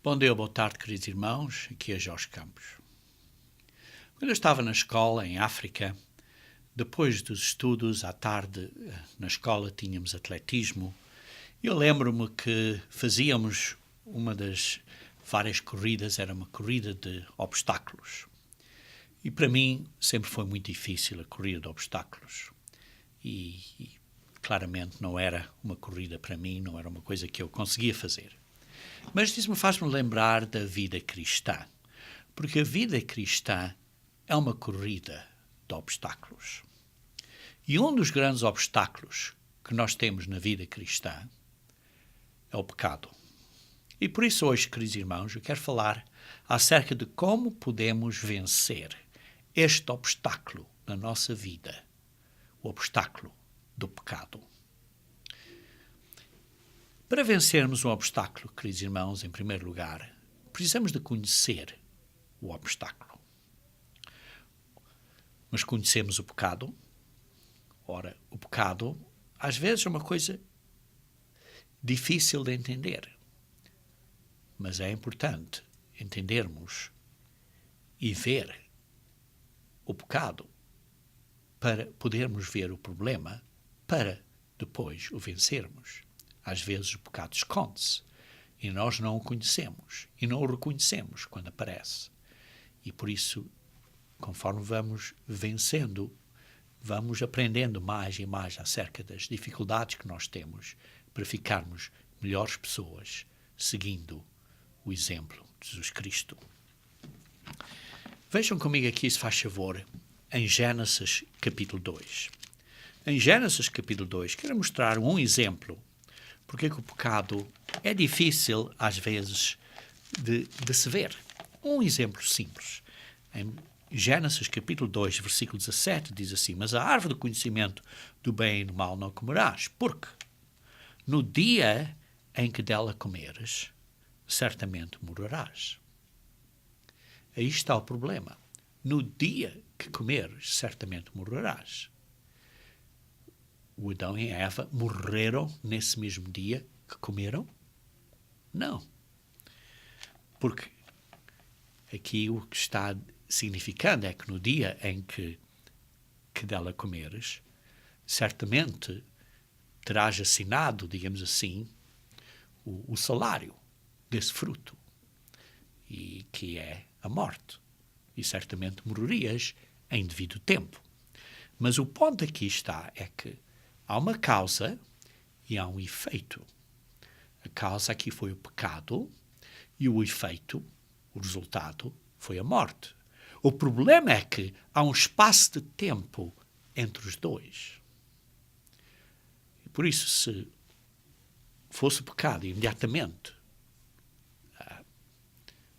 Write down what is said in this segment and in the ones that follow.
Bom dia, boa tarde, queridos irmãos. Aqui é Jorge Campos. Quando eu estava na escola, em África, depois dos estudos, à tarde, na escola tínhamos atletismo. Eu lembro-me que fazíamos uma das várias corridas, era uma corrida de obstáculos. E para mim sempre foi muito difícil a corrida de obstáculos. E claramente não era uma corrida para mim, não era uma coisa que eu conseguia fazer. Mas isso me faz-me lembrar da vida cristã, porque a vida cristã é uma corrida de obstáculos. E um dos grandes obstáculos que nós temos na vida cristã é o pecado. E por isso hoje, queridos irmãos, eu quero falar acerca de como podemos vencer este obstáculo na nossa vida, o obstáculo do pecado. Para vencermos um obstáculo, queridos irmãos, em primeiro lugar, precisamos de conhecer o obstáculo. Nós conhecemos o pecado. Ora, o pecado, às vezes, é uma coisa difícil de entender. Mas é importante entendermos e ver o pecado para podermos ver o problema, para depois o vencermos. Às vezes o pecado esconde-se e nós não o conhecemos e não o reconhecemos quando aparece. E por isso, conforme vamos vencendo, vamos aprendendo mais e mais acerca das dificuldades que nós temos para ficarmos melhores pessoas, seguindo o exemplo de Jesus Cristo. Vejam comigo aqui, se faz favor, em Gênesis capítulo 2. Em Gênesis capítulo 2, quero mostrar um exemplo porque que o pecado é difícil, às vezes, de se ver. Um exemplo simples. Em Gênesis capítulo 2, versículo 17, diz assim: mas a árvore do conhecimento do bem e do mal não comerás, porque no dia em que dela comeres, certamente morrerás. Aí está o problema. No dia que comeres, certamente morrerás. O Adão e a Eva morreram nesse mesmo dia que comeram? Não. Porque aqui o que está significando é que no dia em que dela comeres, certamente terás assinado, digamos assim, o salário desse fruto, e que é a morte. E certamente morrerias em devido tempo. Mas o ponto aqui está é que há uma causa e há um efeito. A causa aqui foi o pecado e o efeito, o resultado, foi a morte. O problema é que há um espaço de tempo entre os dois. E por isso, se fosse o pecado imediatamente,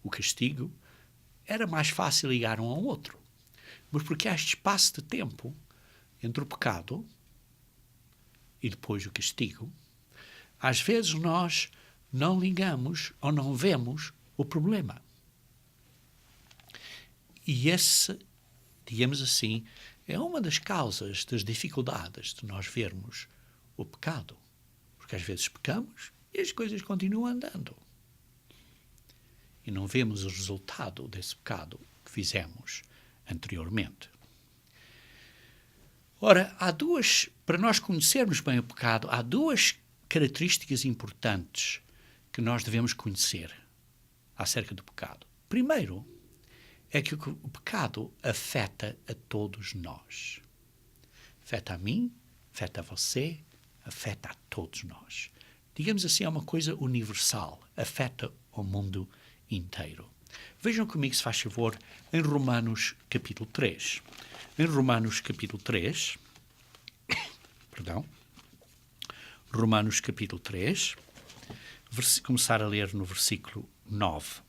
o castigo, era mais fácil ligar um ao outro. Mas porque há este espaço de tempo entre o pecado e depois o castigo, às vezes nós não ligamos ou não vemos o problema. E esse, digamos assim, é uma das causas das dificuldades de nós vermos o pecado. Porque às vezes pecamos e as coisas continuam andando. E não vemos o resultado desse pecado que fizemos anteriormente. Ora, para nós conhecermos bem o pecado, há duas características importantes que nós devemos conhecer acerca do pecado. Primeiro, é que o pecado afeta a todos nós. Afeta a mim, afeta a você, afeta a todos nós. Digamos assim, é uma coisa universal, afeta o mundo inteiro. Vejam comigo, se faz favor, em Romanos capítulo 3. Em Romanos capítulo 3, Romanos capítulo 3, começar a ler no versículo 9.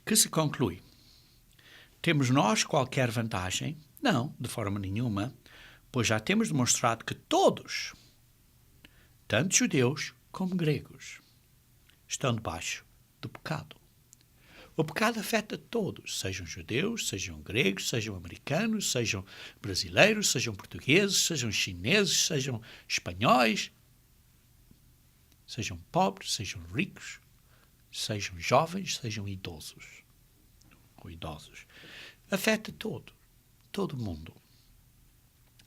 Que se conclui: temos nós qualquer vantagem? Não, de forma nenhuma, pois já temos demonstrado que todos, tanto judeus como gregos, estão debaixo do pecado. O pecado afeta todos, sejam judeus, sejam gregos, sejam americanos, sejam brasileiros, sejam portugueses, sejam chineses, sejam espanhóis. Sejam pobres, sejam ricos, sejam jovens, sejam idosos. Ou idosos. Afeta todo mundo.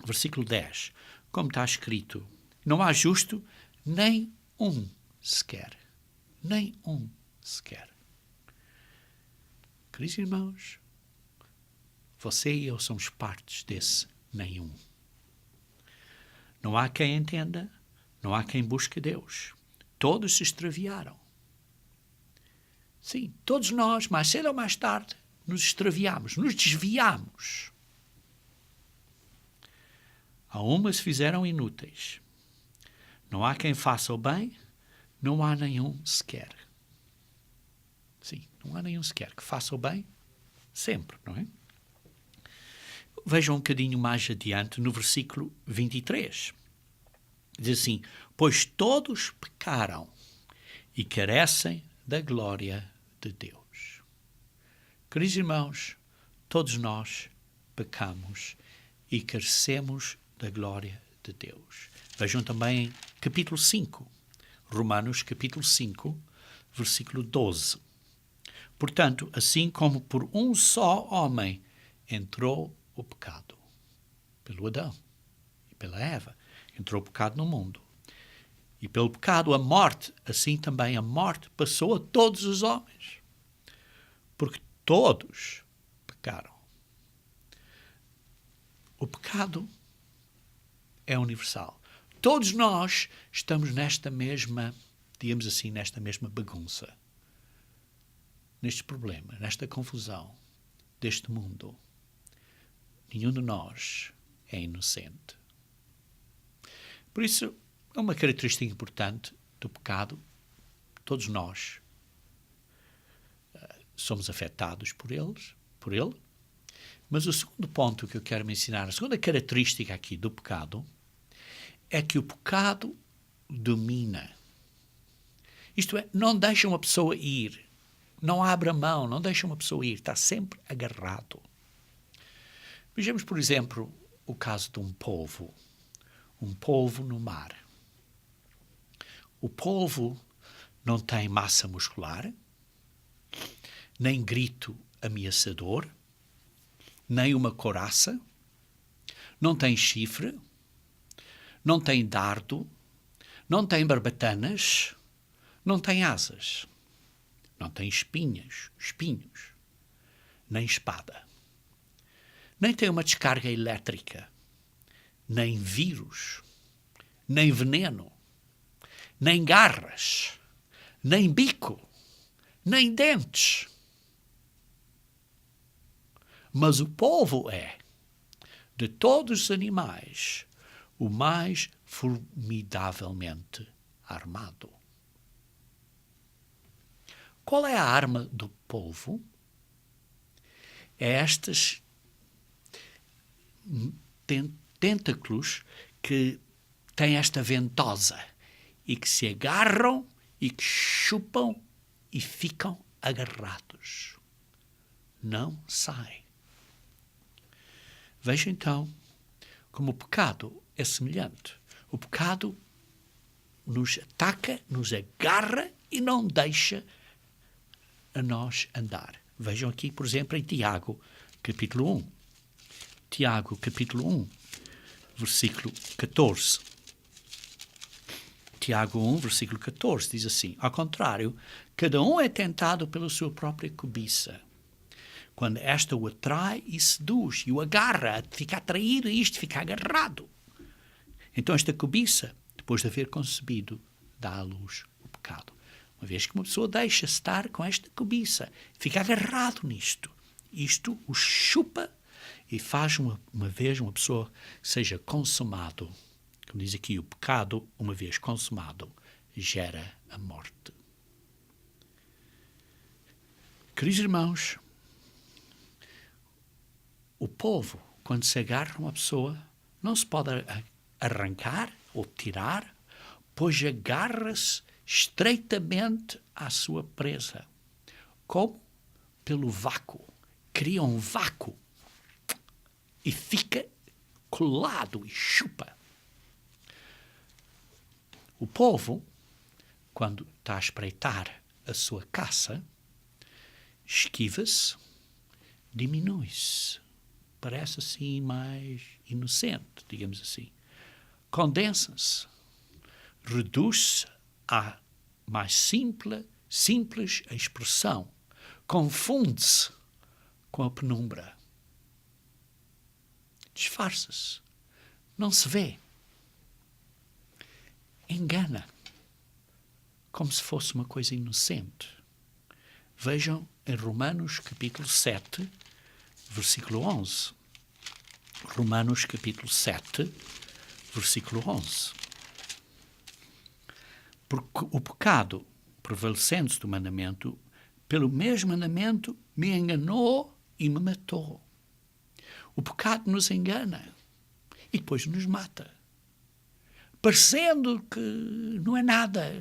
Versículo 10. Como está escrito, não há justo nem um sequer. Nem um sequer. Queridos irmãos, você e eu somos partes desse nenhum. Não há quem entenda, não há quem busque Deus. Todos se extraviaram. Sim, todos nós, mais cedo ou mais tarde, nos extraviamos, nos desviamos. Algumas se fizeram inúteis. Não há quem faça o bem, não há nenhum sequer. Sim, não há nenhum sequer que faça o bem, sempre, não é? Vejam um bocadinho mais adiante, no versículo 23. Diz assim, pois todos pecaram e carecem da glória de Deus. Queridos irmãos, todos nós pecamos e carecemos da glória de Deus. Vejam também capítulo 5, Romanos capítulo 5, versículo 12. Portanto, assim como por um só homem entrou o pecado, pelo Adão e pela Eva, entrou o pecado no mundo. E pelo pecado a morte, assim também a morte passou a todos os homens. Porque todos pecaram. O pecado é universal. Todos nós estamos nesta mesma, digamos assim, nesta mesma bagunça. Neste problema, nesta confusão deste mundo. Nenhum de nós é inocente. Por isso, é uma característica importante do pecado. Todos nós somos afetados por ele. Mas o segundo ponto que eu quero me ensinar, a segunda característica aqui do pecado, é que o pecado domina. Isto é, não deixa uma pessoa ir. Não abre a mão, não deixa uma pessoa ir. Está sempre agarrado. Vejamos, por exemplo, o caso de um polvo. Um polvo no mar. O polvo não tem massa muscular, nem grito ameaçador, nem uma couraça, não tem chifre, não tem dardo, não tem barbatanas, não tem asas, não tem espinhos, nem espada, nem tem uma descarga elétrica, nem vírus, nem veneno, nem garras, nem bico, nem dentes. Mas o polvo é, de todos os animais, o mais formidavelmente armado. Qual é a arma do polvo? É estas tentáculos que têm esta ventosa e que se agarram e que chupam e ficam agarrados. Não saem. Veja então como o pecado é semelhante. O pecado nos ataca, nos agarra e não deixa a nós andar. Vejam aqui, por exemplo, em Tiago, capítulo 1. Tiago, capítulo 1, versículo 14. Tiago 1, versículo 14, diz assim, ao contrário, cada um é tentado pela sua própria cobiça. Quando esta o atrai e seduz, e o agarra, fica atraído, e isto fica agarrado. Então esta cobiça, depois de haver concebido, dá à luz o pecado. Uma vez que uma pessoa deixa-se estar com esta cobiça, fica agarrado nisto, isto o chupa e faz uma vez uma pessoa seja consumado. Como diz aqui, o pecado, uma vez consumado, gera a morte. Queridos irmãos, o polvo, quando se agarra a uma pessoa, não se pode arrancar ou tirar, pois agarra-se estreitamente à sua presa. Como? Pelo vácuo. Cria um vácuo e fica colado e chupa. O polvo quando está a espreitar a sua caça, esquiva-se, diminui-se, parece assim mais inocente, digamos assim. Condensa-se, reduz-se à mais simples expressão, confunde-se com a penumbra, disfarça-se, não se vê, engana, como se fosse uma coisa inocente. Vejam em Romanos capítulo 7, versículo 11. Romanos capítulo 7, versículo 11. Porque o pecado, prevalecendo-se do mandamento, pelo mesmo mandamento me enganou e me matou. O pecado nos engana e depois nos mata, parecendo que não é nada.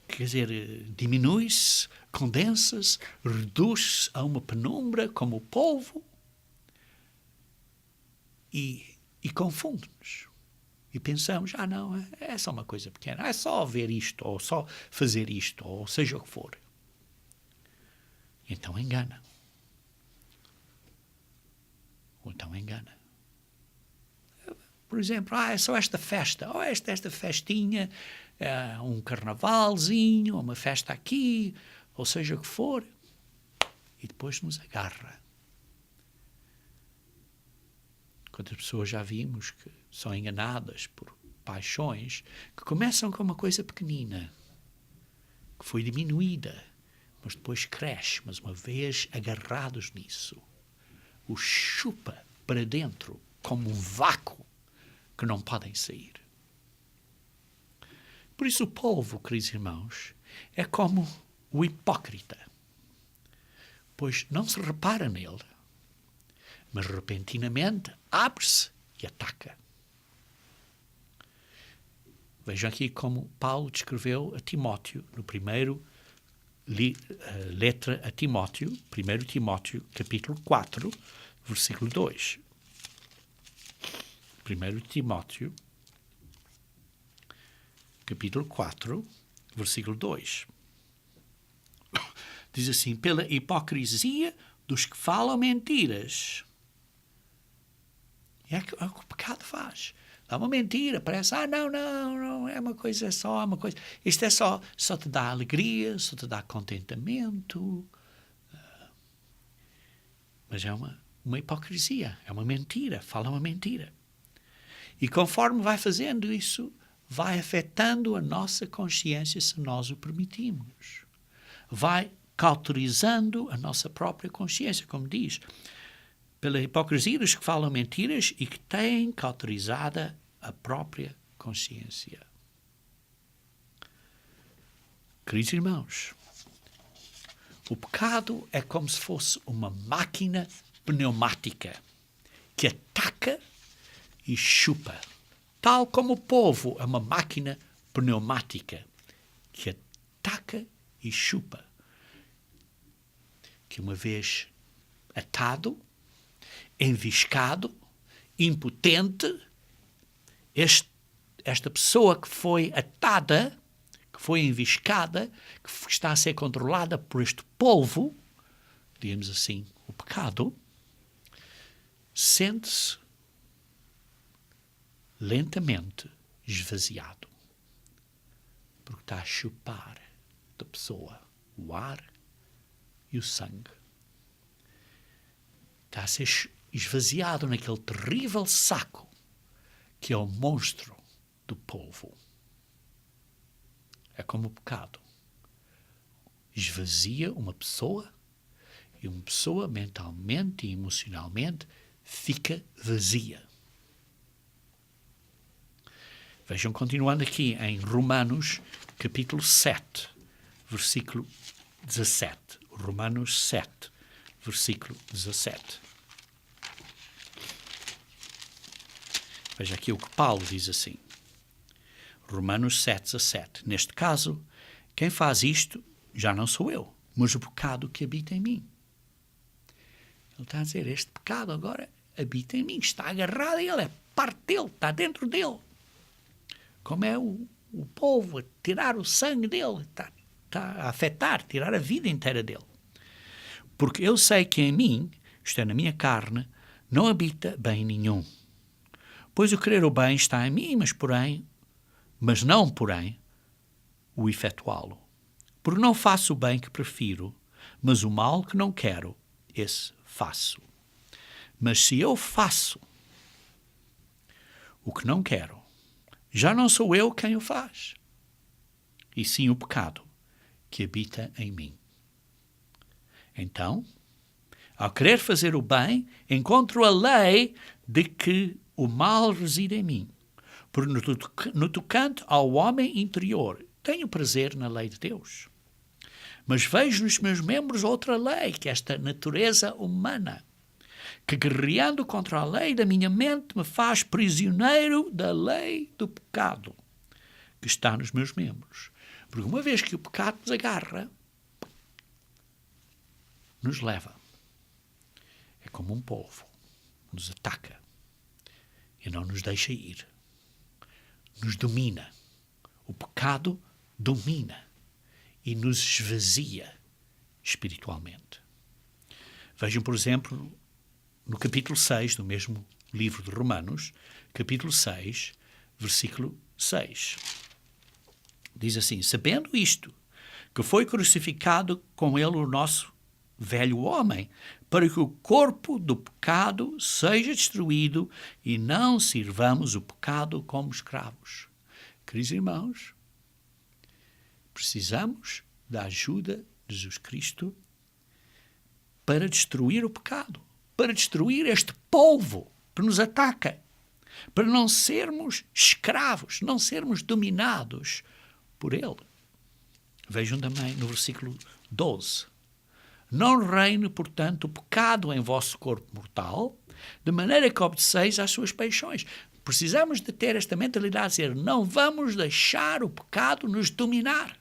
Quer dizer, diminui-se, condensa-se, reduz-se a uma penumbra como o polvo e confunde-nos. E pensamos, não, é só uma coisa pequena, é só ver isto, ou só fazer isto, ou seja o que for. Então engana. Ou então engana. Por exemplo, é só esta festa, ou esta festinha, um carnavalzinho, uma festa aqui, ou seja o que for, e depois nos agarra. Quantas pessoas já vimos que são enganadas por paixões que começam com uma coisa pequenina, que foi diminuída, mas depois cresce, mas uma vez agarrados nisso, o chupa para dentro como um vácuo que não podem sair. Por isso o polvo, queridos irmãos, é como o hipócrita, pois não se repara nele, mas repentinamente abre-se e ataca. Vejam aqui como Paulo descreveu a Timóteo, no primeiro letra a Timóteo, 1 Timóteo, capítulo 4, versículo 2. 1 Timóteo, capítulo 4, versículo 2. Diz assim, pela hipocrisia dos que falam mentiras. É o que o pecado faz. Dá uma mentira, parece, não, é uma coisa só, uma coisa. Isto é só te dá alegria, só te dá contentamento. Mas é uma hipocrisia, é uma mentira, fala uma mentira. E conforme vai fazendo isso, vai afetando a nossa consciência se nós o permitimos. Vai cauterizando a nossa própria consciência, como diz, pela hipocrisia dos que falam mentiras e que têm cauterizada a própria consciência. Queridos irmãos, o pecado é como se fosse uma máquina pneumática que ataca e chupa, tal como o polvo é uma máquina pneumática que ataca e chupa, que uma vez atado, enviscado, impotente, esta pessoa que foi atada, que foi enviscada, que está a ser controlada por este polvo, digamos assim, o pecado, sente-se lentamente esvaziado, porque está a chupar da pessoa o ar e o sangue. Está a ser esvaziado naquele terrível saco que é o monstro do polvo. É como o pecado. Esvazia uma pessoa e uma pessoa mentalmente e emocionalmente fica vazia. Vejam, continuando aqui em Romanos, capítulo 7, versículo 17. Romanos 7, versículo 17. Veja aqui o que Paulo diz assim. Romanos 7, 17. Neste caso, quem faz isto já não sou eu, mas o pecado que habita em mim. Ele está a dizer, este pecado agora habita em mim, está agarrado a ele, é parte dele, está dentro dele. Como é o o polvo, a tirar o sangue dele, está a afetar, tirar a vida inteira dele. Porque eu sei que em mim, isto é, na minha carne, não habita bem nenhum. Pois o querer o bem está em mim, mas não, porém, o efetuá-lo. Porque não faço o bem que prefiro, mas o mal que não quero, esse faço. Mas se eu faço o que não quero, já não sou eu quem o faz, e sim o pecado que habita em mim. Então, ao querer fazer o bem, encontro a lei de que o mal reside em mim. Porque no tocante ao homem interior, tenho prazer na lei de Deus. Mas vejo nos meus membros outra lei, que é esta natureza humana, que guerreando contra a lei da minha mente me faz prisioneiro da lei do pecado que está nos meus membros. Porque uma vez que o pecado nos agarra, nos leva. É como um polvo, nos ataca e não nos deixa ir. Nos domina. O pecado domina e nos esvazia espiritualmente. Vejam, por exemplo, no capítulo 6 do mesmo livro de Romanos, capítulo 6, versículo 6. Diz assim: sabendo isto, que foi crucificado com ele o nosso velho homem, para que o corpo do pecado seja destruído e não sirvamos o pecado como escravos. Queridos irmãos, precisamos da ajuda de Jesus Cristo para destruir o pecado, para destruir este polvo que nos ataca, para não sermos escravos, não sermos dominados por ele. Vejam também no versículo 12. Não reine, portanto, o pecado em vosso corpo mortal, de maneira que obedeceis às suas paixões. Precisamos de ter esta mentalidade, dizer, não vamos deixar o pecado nos dominar.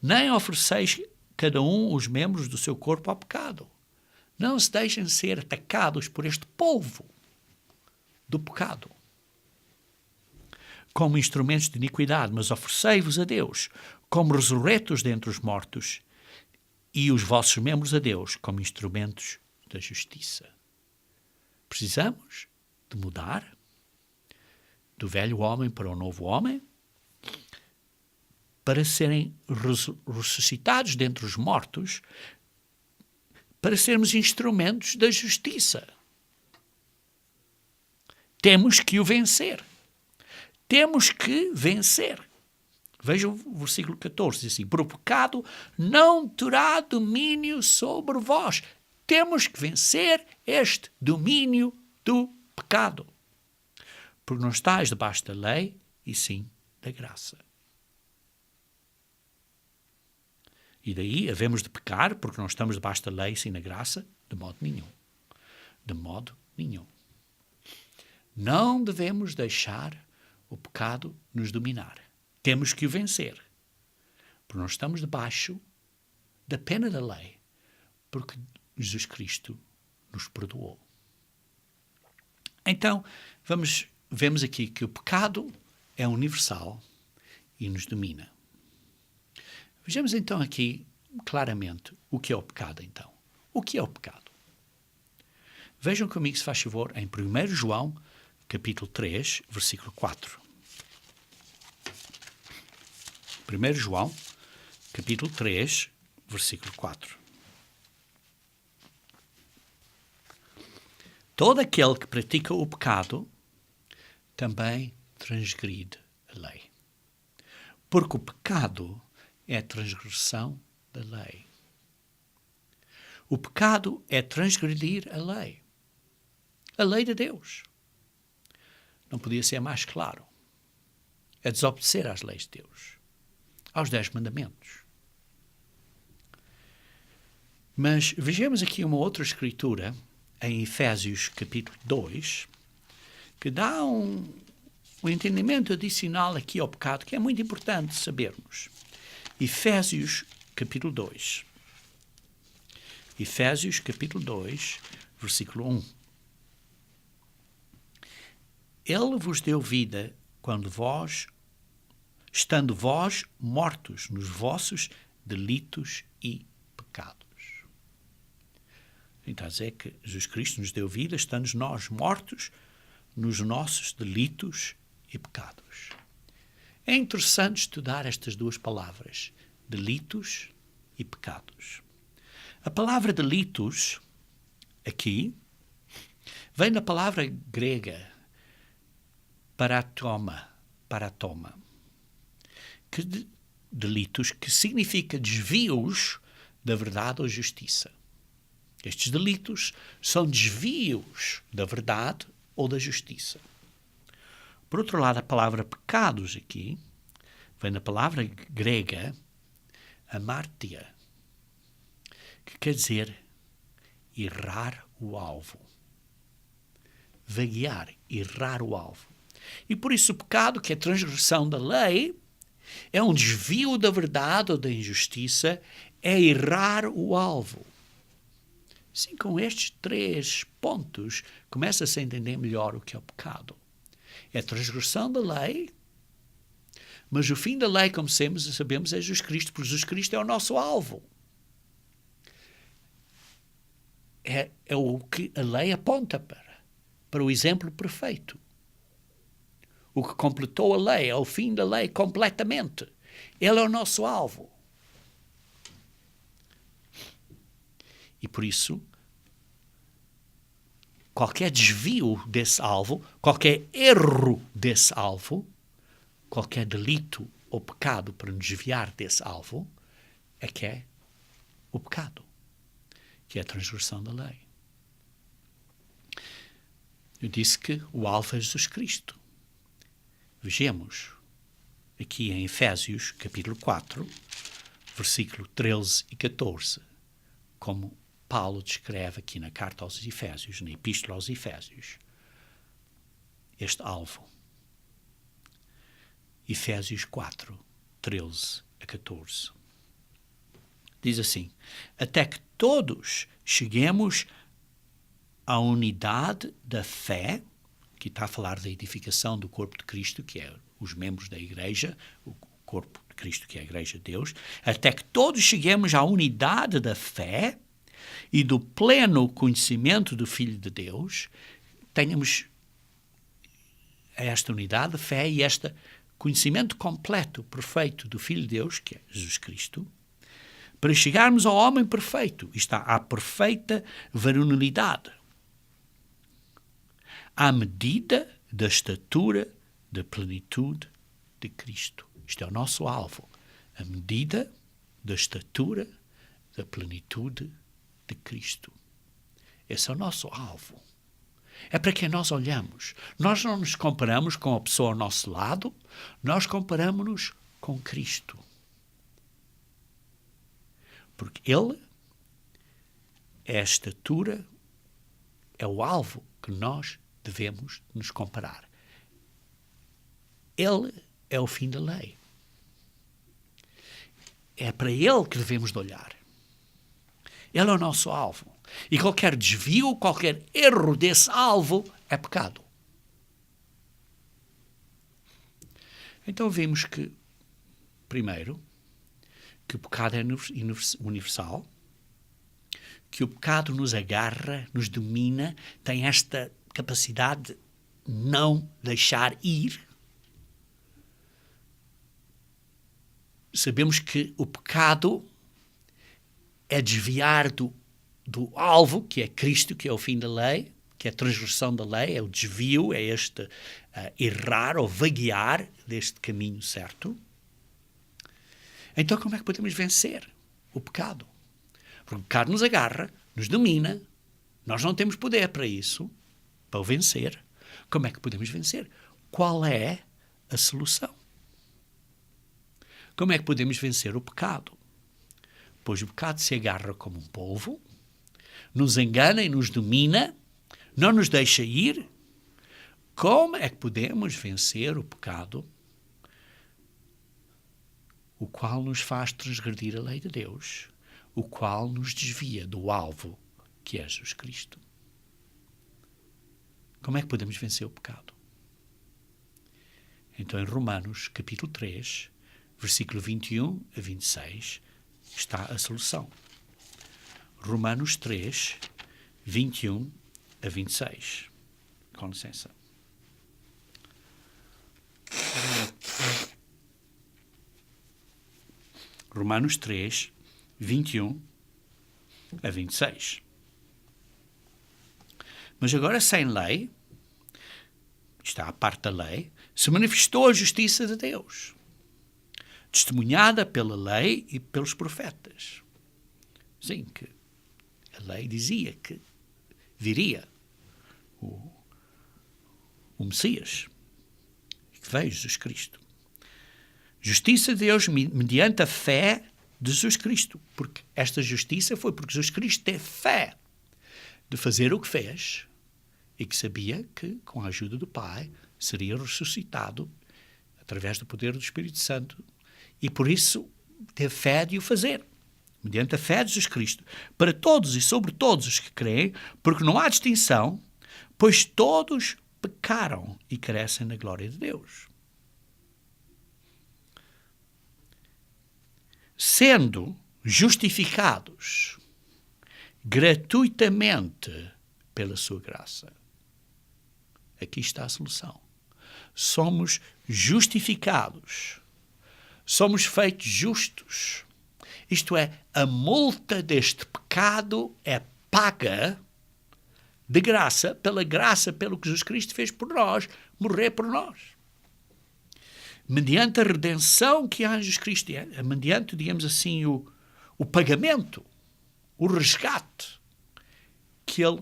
Nem ofereceis cada um os membros do seu corpo ao pecado. Não se deixem ser atacados por este polvo do pecado como instrumentos de iniquidade, mas oferecei-vos a Deus como ressurretos dentre os mortos e os vossos membros a Deus como instrumentos da justiça. Precisamos de mudar do velho homem para o novo homem para serem ressuscitados dentre os mortos, para sermos instrumentos da justiça. Temos que o vencer. Temos que vencer. Vejam o versículo 14, diz assim: por o pecado não terá domínio sobre vós. Temos que vencer este domínio do pecado. Porque não estáis debaixo da lei, e sim da graça. E daí havemos de pecar, porque não estamos debaixo da lei, e sim da graça? De modo nenhum. De modo nenhum. Não devemos deixar o pecado nos dominar. Temos que o vencer. Porque não estamos debaixo da pena da lei, porque Jesus Cristo nos perdoou. Então, vemos aqui que o pecado é universal e nos domina. Vejamos então aqui claramente o que é o pecado então. O que é o pecado? Vejam comigo, se faz favor, em 1 João, capítulo 3, versículo 4. 1 João, capítulo 3, versículo 4. Todo aquele que pratica o pecado também transgride a lei. Porque o pecado é a transgressão da lei. O pecado é transgredir a lei. A lei de Deus. Não podia ser mais claro. É desobedecer às leis de Deus. Aos 10 mandamentos. Mas vejamos aqui uma outra escritura, em Efésios capítulo 2, que dá um entendimento adicional aqui ao pecado, que é muito importante sabermos. Efésios capítulo 2. Efésios capítulo 2, versículo 1. Ele vos deu vida quando vós estando vós mortos nos vossos delitos e pecados. Então, a dizer que Jesus Cristo nos deu vida, estando nós mortos nos nossos delitos e pecados. É interessante estudar estas duas palavras, delitos e pecados. A palavra delitos, aqui, vem da palavra grega paratoma, delitos, que significa desvios da verdade ou justiça. Estes delitos são desvios da verdade ou da justiça. Por outro lado, a palavra pecados aqui vem da palavra grega amártia, que quer dizer errar o alvo. Vaguear, errar o alvo. E por isso o pecado, que é transgressão da lei, é um desvio da verdade ou da injustiça, é errar o alvo. Sim, com estes 3 pontos, começa-se a entender melhor o que é o pecado. É a transgressão da lei, mas o fim da lei, como sabemos, é Jesus Cristo, porque Jesus Cristo é o nosso alvo. É o que a lei aponta para o exemplo perfeito. O que completou a lei, é o fim da lei completamente. Ele é o nosso alvo. E por isso, qualquer desvio desse alvo, qualquer erro desse alvo, qualquer delito ou pecado para nos desviar desse alvo, é que é o pecado, que é a transgressão da lei. Eu disse que o alvo é Jesus Cristo. Vejamos aqui em Efésios, capítulo 4, versículo 13 e 14, como Paulo descreve aqui na carta aos Efésios, na epístola aos Efésios, este alvo. Efésios 4, 13 a 14. Diz assim: até que todos cheguemos à unidade da fé, que está a falar da edificação do corpo de Cristo, que é os membros da igreja, o corpo de Cristo, que é a igreja de Deus, até que todos cheguemos à unidade da fé e do pleno conhecimento do Filho de Deus, tenhamos esta unidade de fé e este conhecimento completo, perfeito do Filho de Deus, que é Jesus Cristo, para chegarmos ao homem perfeito, isto à perfeita varonilidade, à medida da estatura da plenitude de Cristo. Isto é o nosso alvo, a medida da estatura da plenitude de Cristo. Esse é o nosso alvo. É para quem nós olhamos. Nós não nos comparamos com a pessoa ao nosso lado, nós comparamos-nos com Cristo. Porque Ele é a estatura, é o alvo que nós devemos nos comparar. Ele é o fim da lei. É para Ele que devemos de olhar. Ele é o nosso alvo. E qualquer desvio, qualquer erro desse alvo é pecado. Então vimos que, primeiro, que o pecado é universal, que o pecado nos agarra, nos domina, tem esta capacidade de não deixar ir. Sabemos que o pecado é desviar do alvo, que é Cristo, que é o fim da lei, que é a transgressão da lei, é o desvio, é este errar ou vaguear deste caminho certo. Então como é que podemos vencer o pecado? Porque o pecado nos agarra, nos domina, nós não temos poder para isso, para o vencer. Como é que podemos vencer? Qual é a solução? Como é que podemos vencer o pecado? Pois o pecado se agarra como um polvo, nos engana e nos domina, não nos deixa ir. Como é que podemos vencer o pecado, o qual nos faz transgredir a lei de Deus, o qual nos desvia do alvo, que é Jesus Cristo? Como é que podemos vencer o pecado? Então, em Romanos, capítulo 3, versículo 21 a 26, está a solução. Romanos 3, 21 a 26. Com licença. Romanos 3, 21 a 26. Mas agora, sem lei, está a parte da lei, se manifestou a justiça de Deus, testemunhada pela lei e pelos profetas. Sim, que a lei dizia que viria o Messias, que veio Jesus Cristo. Justiça de Deus mediante a fé de Jesus Cristo, porque esta justiça foi porque Jesus Cristo teve fé de fazer o que fez e que sabia que, com a ajuda do Pai, seria ressuscitado através do poder do Espírito Santo, e por isso teve fé de o fazer, mediante a fé de Jesus Cristo, para todos e sobre todos os que creem, porque não há distinção, pois todos pecaram e carecem da glória de Deus. Sendo justificados gratuitamente pela sua graça. Aqui está a solução. Somos justificados. Somos feitos justos. Isto é, a multa deste pecado é paga de graça, pelo que Jesus Cristo fez por nós, morrer por nós. Mediante a redenção que há em Jesus Cristo, mediante, digamos assim, o pagamento, o resgate que Ele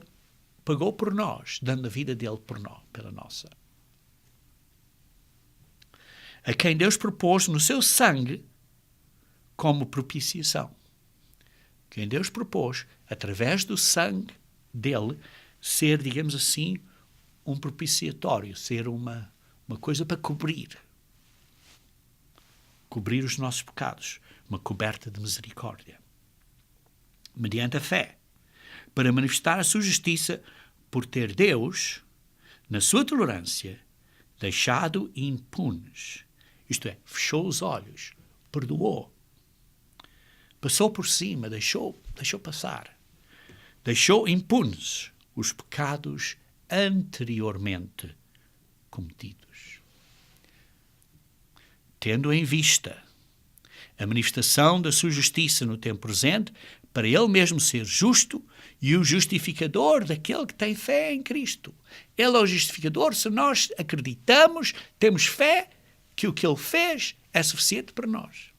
pagou por nós, dando a vida dele por nós, pela nossa. A quem Deus propôs no seu sangue como propiciação. Quem Deus propôs, através do sangue dele, ser, digamos assim, um propiciatório, ser uma coisa para cobrir os nossos pecados, uma coberta de misericórdia. Mediante a fé, para manifestar a sua justiça, por ter Deus, na sua tolerância, deixado impunes. Isto é, fechou os olhos, perdoou, passou por cima, deixou passar, deixou impunes os pecados anteriormente cometidos. Tendo em vista a manifestação da sua justiça no tempo presente, para ele mesmo ser justo e o justificador daquele que tem fé em Cristo. Ele é o justificador se nós acreditamos, temos fé que o que ele fez é suficiente para nós.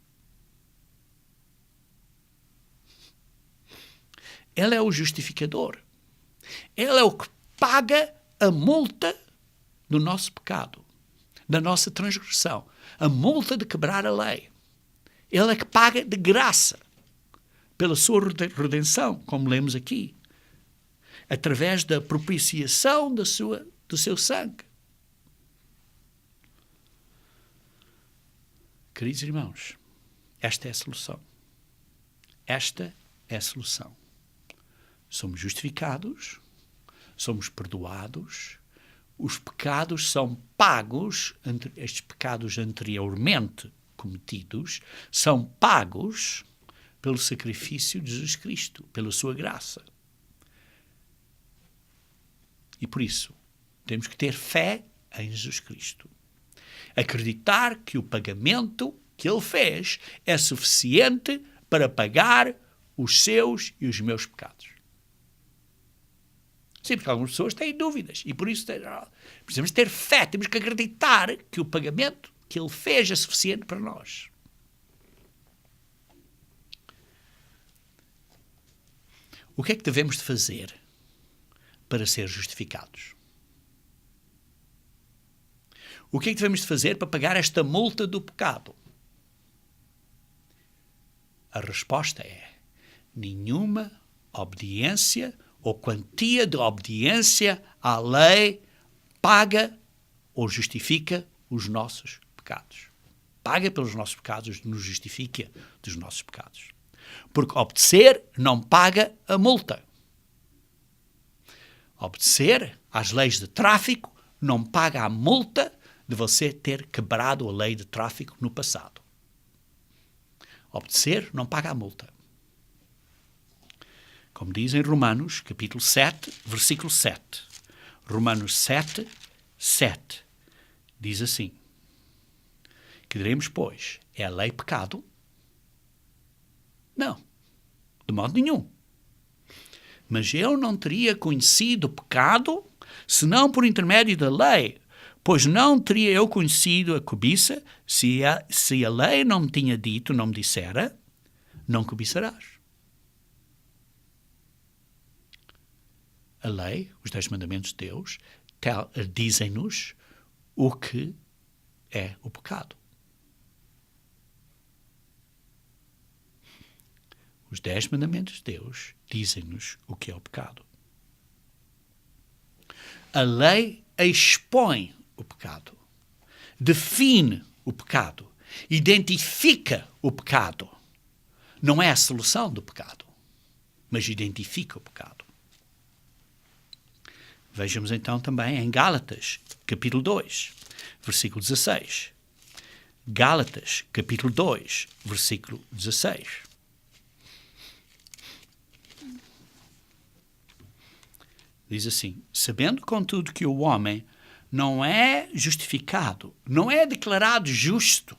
Ele é o justificador. Ele é o que paga a multa do nosso pecado, da nossa transgressão, a multa de quebrar a lei. Ele é que paga de graça pela sua redenção, como lemos aqui, através da propiciação do seu sangue. Queridos irmãos, esta é a solução. Esta é a solução. Somos justificados, somos perdoados, os pecados são pagos, estes pecados anteriormente cometidos, são pagos pelo sacrifício de Jesus Cristo, pela sua graça. E por isso, temos que ter fé em Jesus Cristo. Acreditar que o pagamento que Ele fez é suficiente para pagar os seus e os meus pecados. Sim, porque algumas pessoas têm dúvidas e por isso precisamos ter fé, temos que acreditar que o pagamento que Ele fez é suficiente para nós. O que é que devemos de fazer para ser justificados? O que é que devemos de fazer para pagar esta multa do pecado? A resposta é nenhuma obediência ou quantia de obediência à lei paga ou justifica os nossos pecados. Paga pelos nossos pecados, nos justifica dos nossos pecados. Porque obedecer não paga a multa. Obedecer às leis de tráfico não paga a multa de você ter quebrado a lei de tráfico no passado. Obedecer não paga a multa. Como diz em Romanos, capítulo 7, versículo 7. Romanos 7, 7. Diz assim: que diremos, pois, é a lei pecado? Não, de modo nenhum. Mas eu não teria conhecido o pecado senão por intermédio da lei, pois não teria eu conhecido a cobiça se a lei não me tinha dito, não me dissera, não cobiçarás. A lei, os 10 mandamentos de Deus, dizem-nos o que é o pecado. Os 10 mandamentos de Deus dizem-nos o que é o pecado. A lei expõe o pecado, define o pecado, identifica o pecado. Não é a solução do pecado, mas identifica o pecado. Vejamos então também em Gálatas, capítulo 2, versículo 16. Gálatas, capítulo 2, versículo 16. Diz assim: sabendo, contudo, que o homem não é justificado, não é declarado justo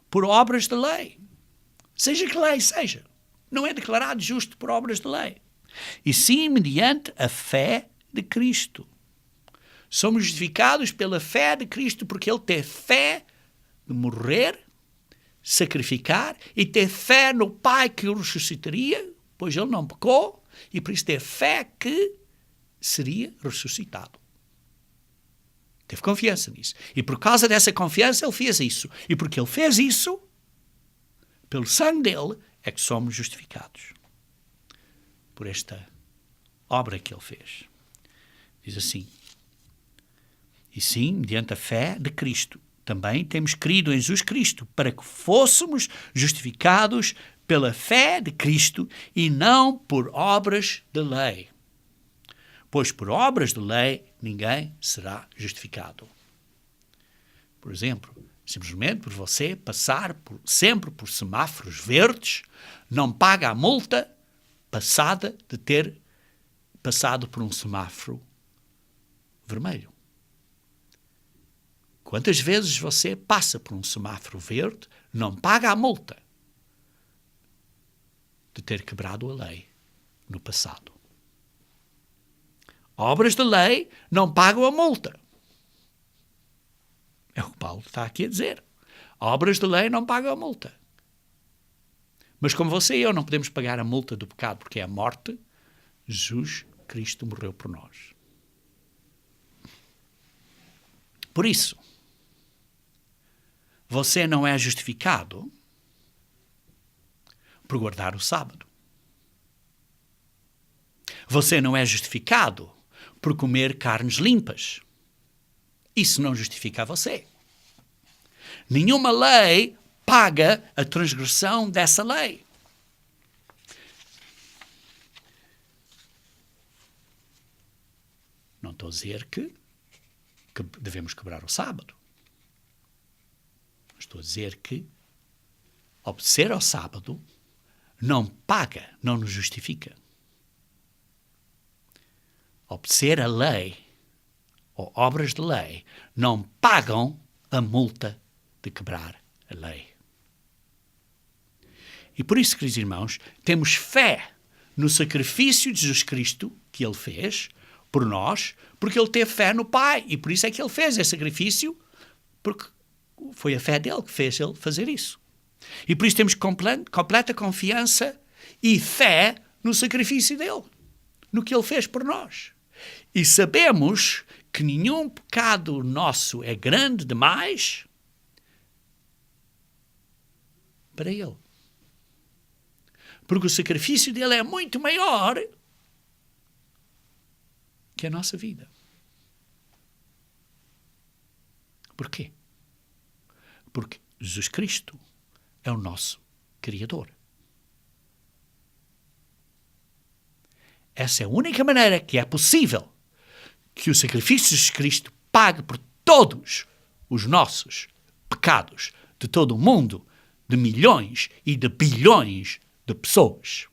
por obras da lei, seja que lei seja, não é declarado justo por obras da lei, e sim mediante a fé de Cristo. Somos justificados pela fé de Cristo, porque ele teve fé de morrer, sacrificar, e teve fé no Pai que o ressuscitaria, pois ele não pecou, e por isso teve fé que seria ressuscitado. Teve confiança nisso. E por causa dessa confiança ele fez isso. E porque ele fez isso, pelo sangue dele, é que somos justificados. Por esta obra que ele fez. Diz assim: e sim, mediante a fé de Cristo, também temos crido em Jesus Cristo, para que fôssemos justificados pela fé de Cristo e não por obras de lei. Pois por obras de lei ninguém será justificado. Por exemplo, simplesmente por você passar sempre por semáforos verdes, não paga a multa passada de ter passado por um semáforo vermelho. Quantas vezes você passa por um semáforo verde, não paga a multa de ter quebrado a lei no passado. Obras de lei não pagam a multa. É o que Paulo está aqui a dizer. Obras de lei não pagam a multa. Mas como você e eu não podemos pagar a multa do pecado, porque é a morte, Jesus Cristo morreu por nós. Por isso, você não é justificado por guardar o sábado. Você não é justificado por comer carnes limpas. Isso não justifica você. Nenhuma lei paga a transgressão dessa lei. Não estou a dizer que devemos quebrar o sábado. Estou a dizer que obedecer ao sábado não paga, não nos justifica. Obedecer a lei ou obras de lei não pagam a multa de quebrar a lei. E por isso, queridos irmãos, temos fé no sacrifício de Jesus Cristo que ele fez por nós, porque ele teve fé no Pai, e por isso é que ele fez esse sacrifício, porque foi a fé dele que fez ele fazer isso. E por isso temos completa confiança e fé no sacrifício dele, no que ele fez por nós. E sabemos que nenhum pecado nosso é grande demais para ele. Porque o sacrifício dele é muito maior que a nossa vida. Porquê? Porque Jesus Cristo é o nosso Criador. Essa é a única maneira que é possível que o sacrifício de Jesus Cristo pague por todos os nossos pecados de todo o mundo, de milhões e de bilhões de pessoas.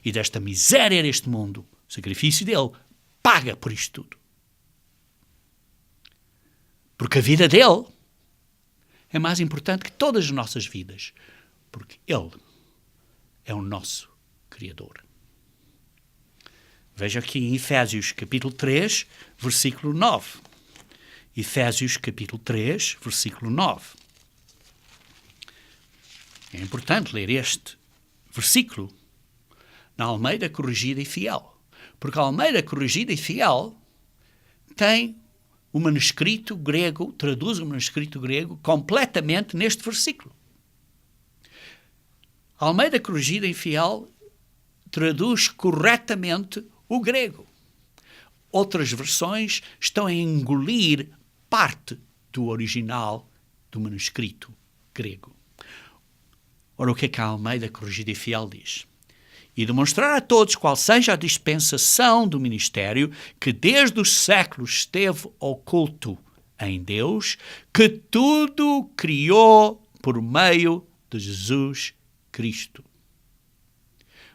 E desta miséria deste mundo, o sacrifício dele paga por isto tudo. Porque a vida dele é mais importante que todas as nossas vidas, porque ele é o nosso Criador. Veja aqui em Efésios capítulo 3, versículo 9. Efésios capítulo 3, versículo 9. É importante ler este versículo na Almeida Corrigida e Fiel, porque a Almeida Corrigida e Fiel tem o manuscrito grego, traduz o manuscrito grego completamente neste versículo. A Almeida Corrigida e Fiel traduz corretamente o grego. Outras versões estão a engolir parte do original do manuscrito grego. Ora, o que é que a Almeida Corrigida e Fiel diz? E demonstrar a todos qual seja a dispensação do ministério que desde os séculos esteve oculto em Deus, que tudo criou por meio de Jesus Cristo.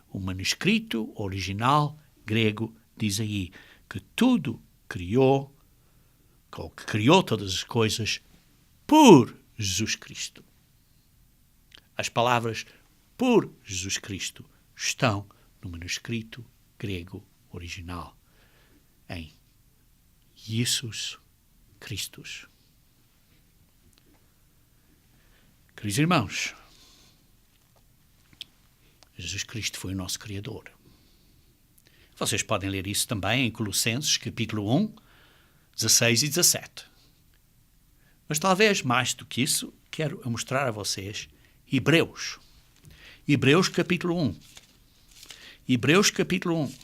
O manuscrito original grego diz aí que tudo criou, ou que criou todas as coisas por Jesus Cristo. As palavras por Jesus Cristo estão no manuscrito grego original, em Jesus Christus. Queridos irmãos, Jesus Cristo foi o nosso Criador. Vocês podem ler isso também em Colossenses, capítulo 1, 16 e 17. Mas talvez mais do que isso, quero mostrar a vocês Hebreus. Hebreus, capítulo 1. Hebreus, capítulo 1.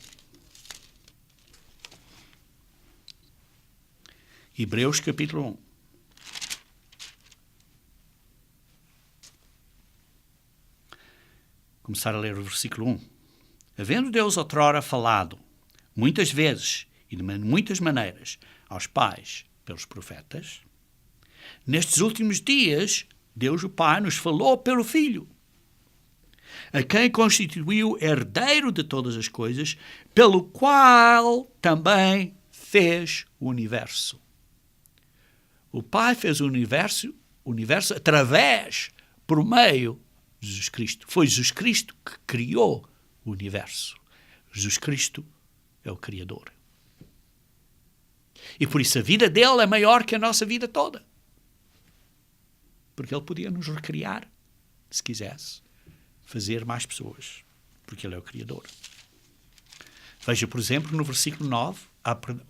Hebreus, capítulo 1. Começar a ler o versículo 1. Havendo Deus outrora falado, muitas vezes e de muitas maneiras, aos pais pelos profetas, nestes últimos dias, Deus o Pai nos falou pelo Filho, a quem constituiu herdeiro de todas as coisas, pelo qual também fez o universo. O Pai fez o universo através, por meio de Jesus Cristo. Foi Jesus Cristo que criou o universo. Jesus Cristo é o Criador. E por isso a vida dele é maior que a nossa vida toda. Porque ele podia nos recriar, se quisesse, fazer mais pessoas, porque ele é o Criador. Veja, por exemplo, no versículo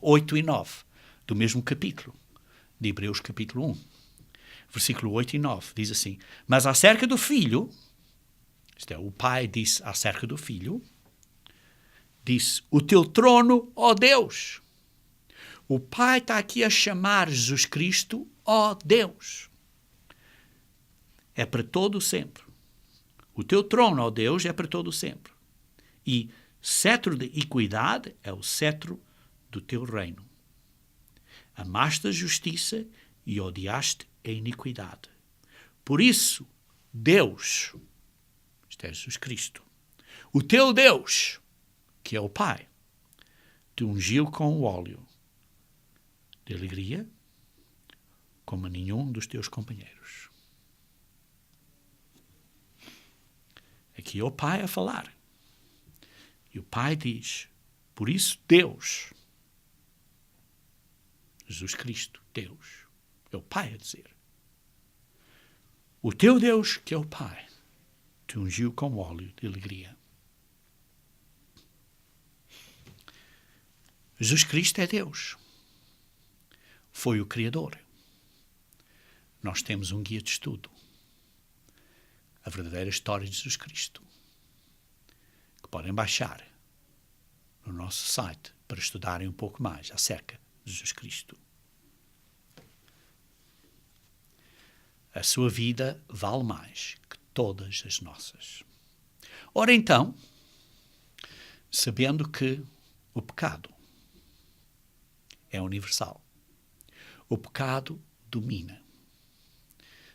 8 e 9, do mesmo capítulo, de Hebreus capítulo 1. Versículo 8 e 9, diz assim: Mas acerca do Filho, isto é, o Pai disse acerca do Filho, disse, o teu trono, ó Deus. O Pai está aqui a chamar Jesus Cristo, ó Deus. É para todo sempre. O teu trono, ó Deus, é para todo sempre. E cetro de equidade é o cetro do teu reino. Amaste a justiça e odiaste a iniquidade. Por isso, Deus, isto é Jesus Cristo, o teu Deus, que é o Pai, te ungiu com o óleo de alegria como a nenhum dos teus companheiros. Aqui é o Pai a falar. E o Pai diz, por isso Deus, Jesus Cristo, Deus, é o Pai a dizer, o teu Deus, que é o Pai, te ungiu com óleo de alegria. Jesus Cristo é Deus. Foi o Criador. Nós temos um guia de estudo. A verdadeira história de Jesus Cristo. Que podem baixar no nosso site para estudarem um pouco mais acerca de Jesus Cristo. A sua vida vale mais que todas as nossas. Ora então, sabendo que o pecado é universal, o pecado domina.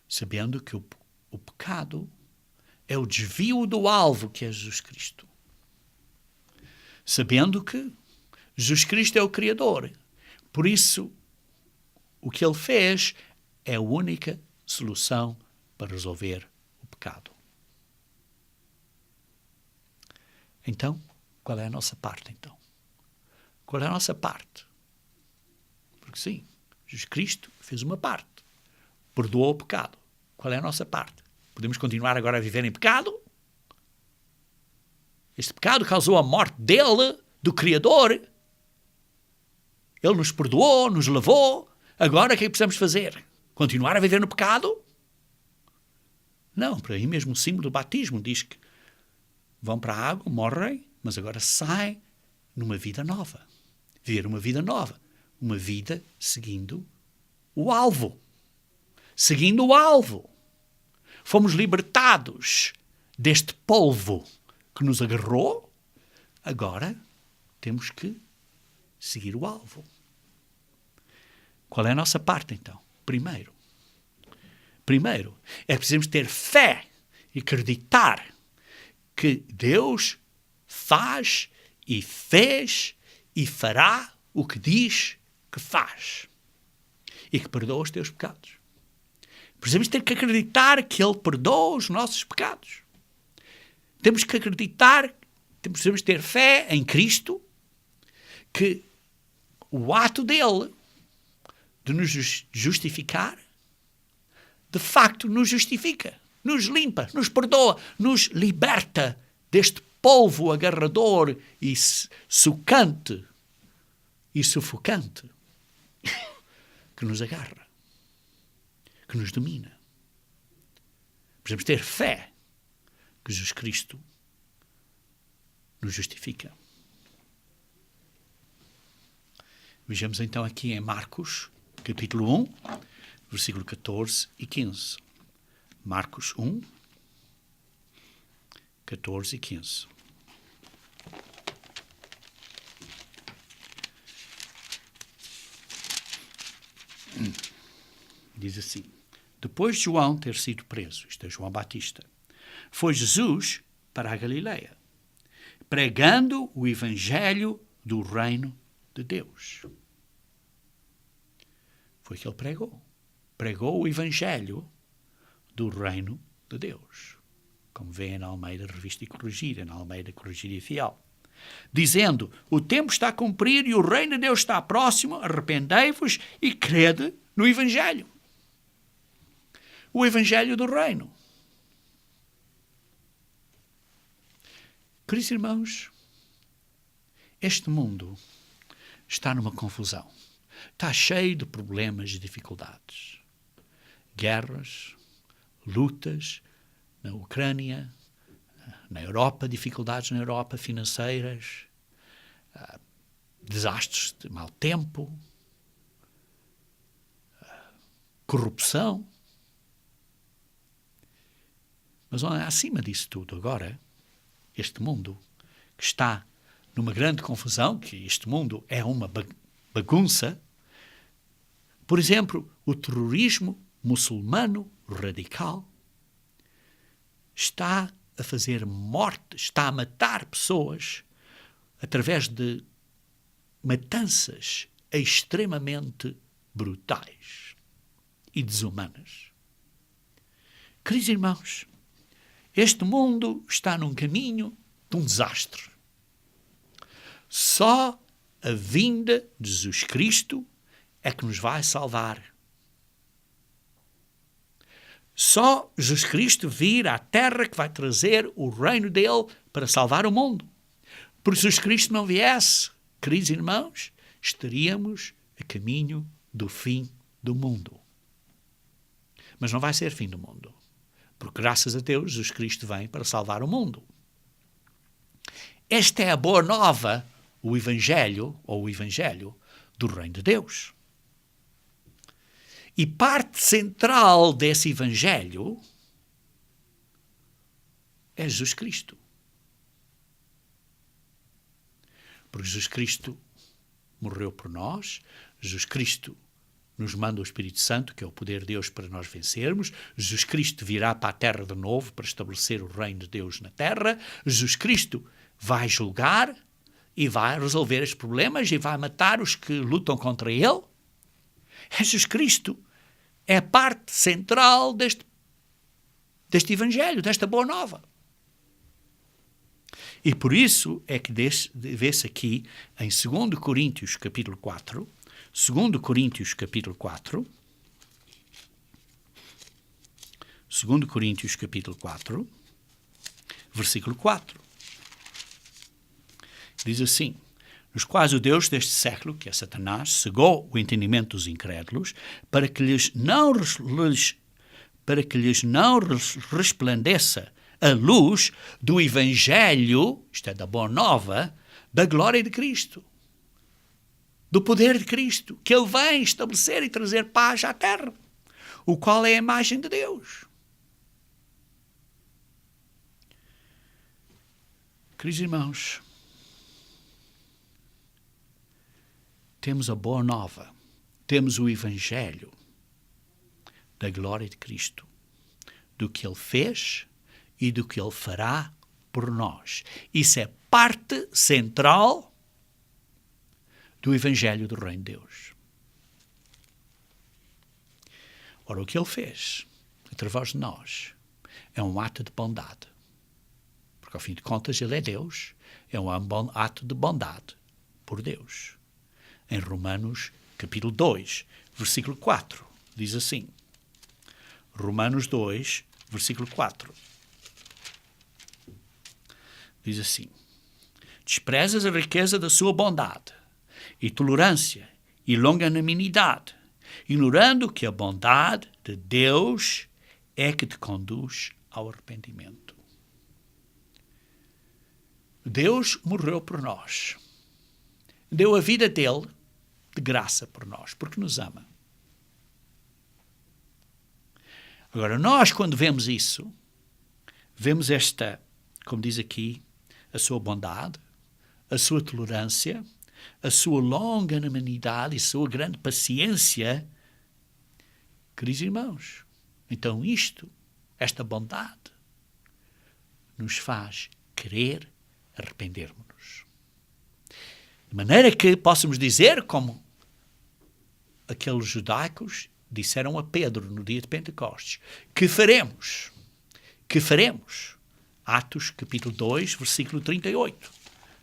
Sabendo que o pecado é o desvio do alvo que é Jesus Cristo. Sabendo que Jesus Cristo é o Criador. Por isso, o que Ele fez é a única solução para resolver o pecado. Então, qual é a nossa parte, então? Qual é a nossa parte? Porque sim, Jesus Cristo fez uma parte. Perdoou o pecado. Qual é a nossa parte? Podemos continuar agora a viver em pecado? Este pecado causou a morte dele, do Criador. Ele nos perdoou, nos lavou. Agora o que é que precisamos fazer? Continuar a viver no pecado? Não, por aí mesmo o símbolo do batismo diz que vão para a água, morrem, mas agora saem numa vida nova. Viver uma vida nova. Uma vida seguindo o alvo. Seguindo o alvo. Fomos libertados deste polvo que nos agarrou. Agora temos que seguir o alvo. Qual é a nossa parte, então? Primeiro, é que precisamos ter fé e acreditar que Deus faz e fez e fará o que diz que faz e que perdoa os teus pecados. Precisamos ter que acreditar que Ele perdoa os nossos pecados. Temos que acreditar, precisamos ter fé em Cristo, que o ato dele de nos justificar, de facto nos justifica, nos limpa, nos perdoa, nos liberta deste polvo agarrador e sucante e sufocante que nos agarra, que nos domina. Precisamos ter fé que Jesus Cristo nos justifica. Vejamos então aqui em Marcos, capítulo 1, versículo 14 e 15. Marcos 1, 14 e 15. Diz assim: depois de João ter sido preso, isto é João Batista, foi Jesus para a Galileia, pregando o evangelho do reino de Deus. Foi que ele pregou. Pregou o evangelho do reino de Deus. Como vêem na Almeida Revista e Corrigida, na Almeida Corrigida e Fiel. Dizendo, o tempo está a cumprir e o reino de Deus está próximo, arrependei-vos e crede no evangelho. O evangelho do reino. Queridos irmãos, este mundo está numa confusão. Está cheio de problemas e dificuldades. Guerras, lutas na Ucrânia, na Europa, dificuldades na Europa financeiras, desastres de mau tempo, corrupção. Mas acima disso tudo agora, este mundo que está numa grande confusão, que este mundo é uma bagunça. Por exemplo, o terrorismo muçulmano radical está a fazer morte, está a matar pessoas através de matanças extremamente brutais e desumanas. Queridos irmãos, este mundo está num caminho de um desastre. Só a vinda de Jesus Cristo é que nos vai salvar. Só Jesus Cristo vir à terra que vai trazer o reino dele para salvar o mundo. Porque se Jesus Cristo não viesse, queridos irmãos, estaríamos a caminho do fim do mundo. Mas não vai ser fim do mundo. Porque graças a Deus, Jesus Cristo vem para salvar o mundo. Esta é a boa nova, o Evangelho, ou o Evangelho do Reino de Deus. E parte central desse Evangelho é Jesus Cristo. Porque Jesus Cristo morreu por nós, Jesus Cristo nos manda o Espírito Santo, que é o poder de Deus para nós vencermos. Jesus Cristo virá para a terra de novo para estabelecer o reino de Deus na terra. Jesus Cristo vai julgar e vai resolver os problemas e vai matar os que lutam contra ele. Jesus Cristo é parte central deste Evangelho, desta Boa Nova. E por isso é que vê-se aqui em 2 Coríntios capítulo 4, 2 Coríntios capítulo 4, 2 Coríntios capítulo 4, versículo 4. Diz assim: nos quais o Deus deste século, que é Satanás, cegou o entendimento dos incrédulos, para que lhes não resplandeça a luz do Evangelho, isto é, da Boa Nova, da glória de Cristo, do poder de Cristo, que Ele vem estabelecer e trazer paz à terra, o qual é a imagem de Deus. Queridos irmãos, temos a Boa Nova, temos o Evangelho da glória de Cristo, do que Ele fez e do que Ele fará por nós. Isso é parte central do Evangelho do Reino de Deus. Ora, o que Ele fez através de nós é um ato de bondade. Porque, ao fim de contas, Ele é Deus. É um ato de bondade por Deus. Em Romanos, capítulo 2, versículo 4, diz assim. Romanos 2, versículo 4. Diz assim: desprezas a riqueza da sua bondade e tolerância e longanimidade, ignorando que a bondade de Deus é que te conduz ao arrependimento. Deus morreu por nós. Deu a vida dele de graça por nós, porque nos ama. Agora, nós, quando vemos isso, vemos esta, como diz aqui, a sua bondade, a sua tolerância, a sua longanimidade e a sua grande paciência. Queridos irmãos, então esta bondade, nos faz querer arrepender-nos. De maneira que possamos dizer, como aqueles judaicos disseram a Pedro no dia de Pentecostes, que faremos. Atos, capítulo 2, versículo 38.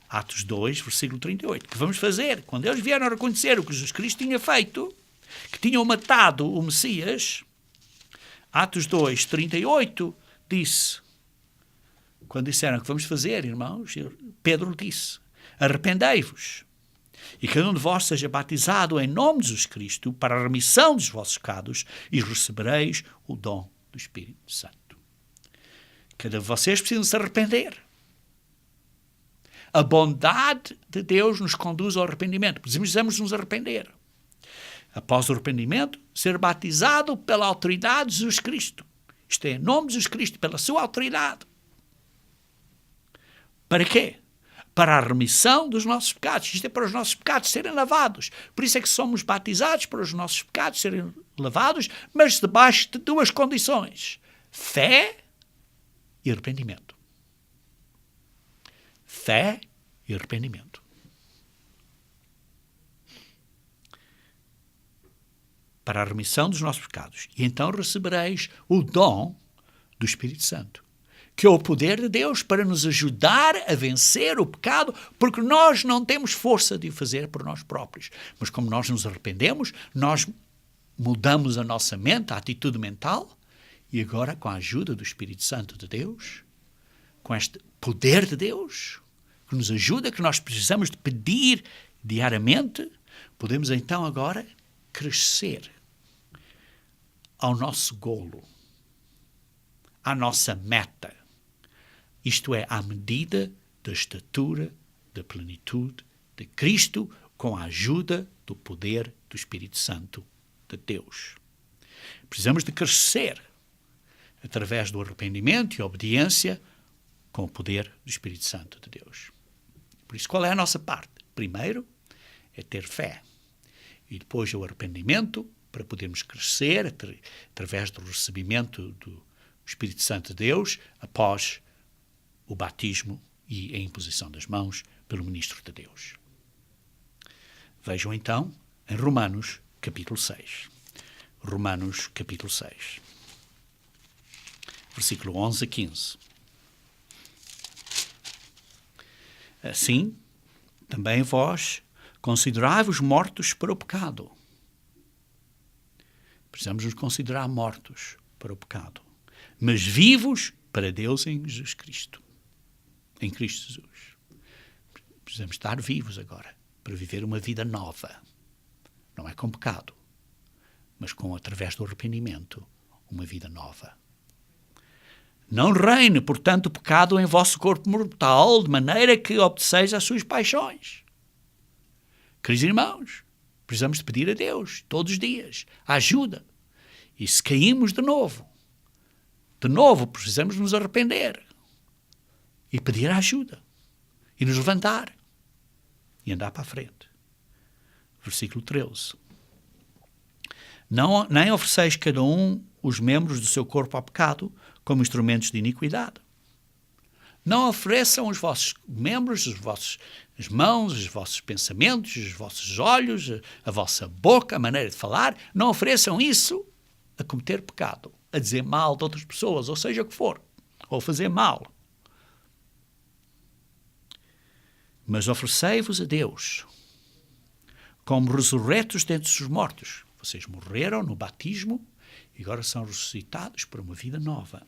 Atos 2, versículo 38. Que vamos fazer? Quando eles vieram a reconhecer o que Jesus Cristo tinha feito, que tinham matado o Messias, Atos 2, 38, disse, quando disseram que vamos fazer, irmãos, Pedro disse, arrependei-vos, e cada um de vós seja batizado em nome de Jesus Cristo para a remissão dos vossos pecados e recebereis o dom do Espírito Santo. Cada um de vocês precisa se arrepender. A bondade de Deus nos conduz ao arrependimento. Precisamos nos arrepender. Após o arrependimento, ser batizado pela autoridade de Jesus Cristo. Isto é, em nome de Jesus Cristo, pela sua autoridade. Para quê? Para a remissão dos nossos pecados. Isto é para os nossos pecados serem lavados. Por isso é que somos batizados para os nossos pecados serem lavados, mas debaixo de duas condições. Fé e arrependimento. Fé e arrependimento. Para a remissão dos nossos pecados. E então recebereis o dom do Espírito Santo, que é o poder de Deus para nos ajudar a vencer o pecado, porque nós não temos força de o fazer por nós próprios. Mas como nós nos arrependemos, nós mudamos a nossa mente, a atitude mental, e agora, com a ajuda do Espírito Santo de Deus, com este poder de Deus, que nos ajuda, que nós precisamos de pedir diariamente, podemos então agora crescer ao nosso golo, à nossa meta. Isto é, à medida da estatura, da plenitude de Cristo, com a ajuda do poder do Espírito Santo de Deus. Precisamos de crescer através do arrependimento e obediência com o poder do Espírito Santo de Deus. Por isso, qual é a nossa parte? Primeiro, é ter fé. E depois o arrependimento para podermos crescer através do recebimento do Espírito Santo de Deus após o batismo e a imposição das mãos pelo ministro de Deus. Vejam então em Romanos capítulo 6. Romanos capítulo 6. Versículo 11 a 15. Assim, também vós considerai-vos mortos para o pecado. Precisamos nos considerar mortos para o pecado, mas vivos para Deus em Jesus Cristo. Em Cristo Jesus. Precisamos estar vivos agora para viver uma vida nova. Não é com pecado, mas através do arrependimento, uma vida nova. Não reine, portanto, o pecado em vosso corpo mortal, de maneira que obedeceis às suas paixões. Queridos irmãos, precisamos de pedir a Deus, todos os dias, ajuda. E se caímos de novo precisamos nos arrepender e pedir ajuda e nos levantar e andar para a frente. Versículo 13. Nem ofereceis cada um os membros do seu corpo ao pecado como instrumentos de iniquidade. Não ofereçam os vossos membros, as mãos, os vossos pensamentos, os vossos olhos, a vossa boca, a maneira de falar, não ofereçam isso a cometer pecado, a dizer mal de outras pessoas, ou seja o que for, ou fazer mal. Mas oferecei-vos a Deus como ressurretos dentre os mortos. Vocês morreram no batismo e agora são ressuscitados para uma vida nova.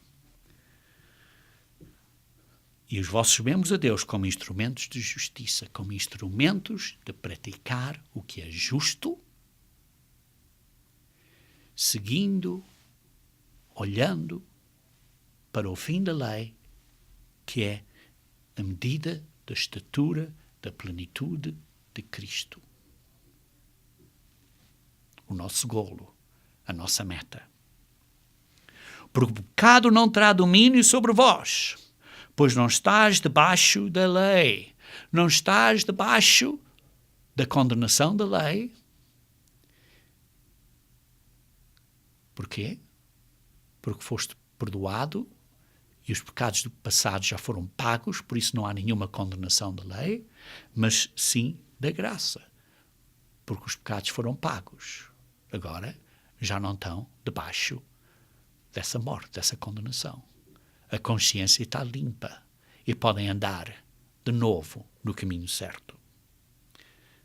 E os vossos membros a Deus como instrumentos de justiça, como instrumentos de praticar o que é justo, seguindo, olhando para o fim da lei, que é a medida da estatura da plenitude de Cristo. O nosso golo, a nossa meta. Porque o pecado não terá domínio sobre vós, pois não estás debaixo da lei, não estás debaixo da condenação da lei. Porquê? Porque foste perdoado e os pecados do passado já foram pagos, por isso não há nenhuma condenação da lei, mas sim da graça, porque os pecados foram pagos. Agora já não estão debaixo dessa morte, dessa condenação. A consciência está limpa e podem andar de novo no caminho certo.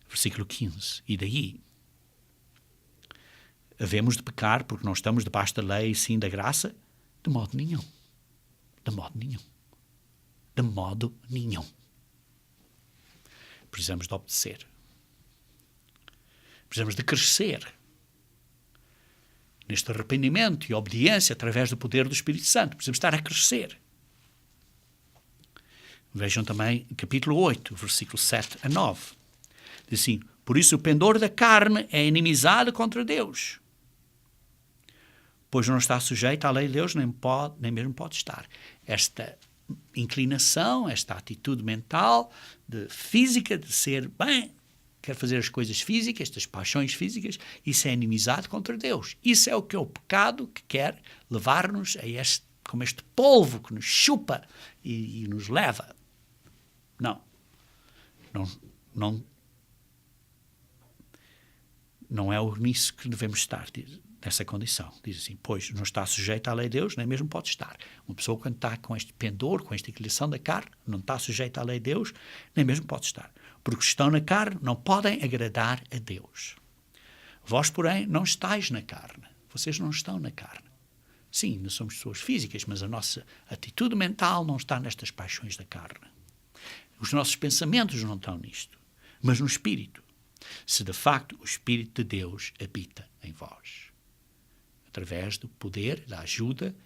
Versículo 15. E daí? Havemos de pecar porque não estamos debaixo da lei e sim da graça? De modo nenhum. De modo nenhum. De modo nenhum. Precisamos de obedecer. Precisamos de crescer neste arrependimento e obediência através do poder do Espírito Santo. Precisamos estar a crescer. Vejam também capítulo 8, versículo 7 a 9. Diz assim: por isso o pendor da carne é inimizade contra Deus, pois não está sujeito à lei de Deus, nem mesmo pode estar. Esta inclinação, esta atitude mental, física, de ser bem, quer fazer as coisas físicas, estas paixões físicas, isso é inimizade contra Deus. Isso é o que é o pecado que quer levar-nos a como este polvo que nos chupa e nos leva. Não é nisso que devemos estar, nessa condição. Diz assim: pois não está sujeito à lei de Deus, nem mesmo pode estar. Uma pessoa, quando está com este pendor, com esta inclinação da carne, não está sujeita à lei de Deus, nem mesmo pode estar. Porque os que estão na carne não podem agradar a Deus. Vós, porém, não estáis na carne. Vocês não estão na carne. Sim, não somos pessoas físicas, mas a nossa atitude mental não está nestas paixões da carne. Os nossos pensamentos não estão nisto, mas no Espírito. Se de facto o Espírito de Deus habita em vós. Através do poder, da ajuda,